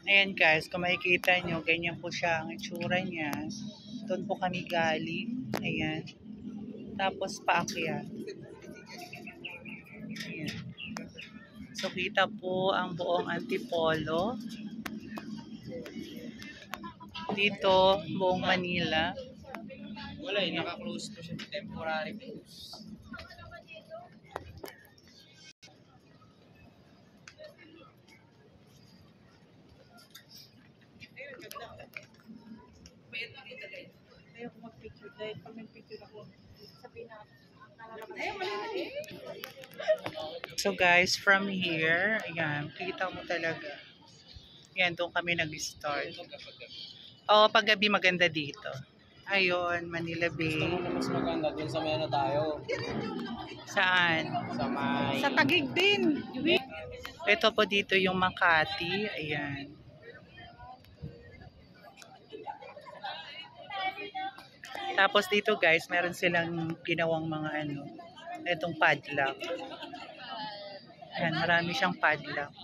Ayan guys, kung makikita nyo, ganyan po siya ang itsura niya. Doon po kami galing. Ayan. Tapos paakyat. Ayan. So kita po ang buong Antipolo. Dito, buong Manila. Wala eh, naka-close po siya. Temporary close. Ayoko mag-picture dahil pag nag-picture ako, sabihin na So guys, from here, ayan, kita mo talaga. Ayan, doon kami nag-start. Oo, pag gabi maganda dito. Ayun, Manila Gusto Bay. mo na mas maganda dun sa may ano tayo. Saan? Sa may... Sa Taguig din. Ito po dito yung Makati. Ayan. Tapos dito guys, meron silang ginawang mga ano, itong padlock. Ayan, marami siyang padlock.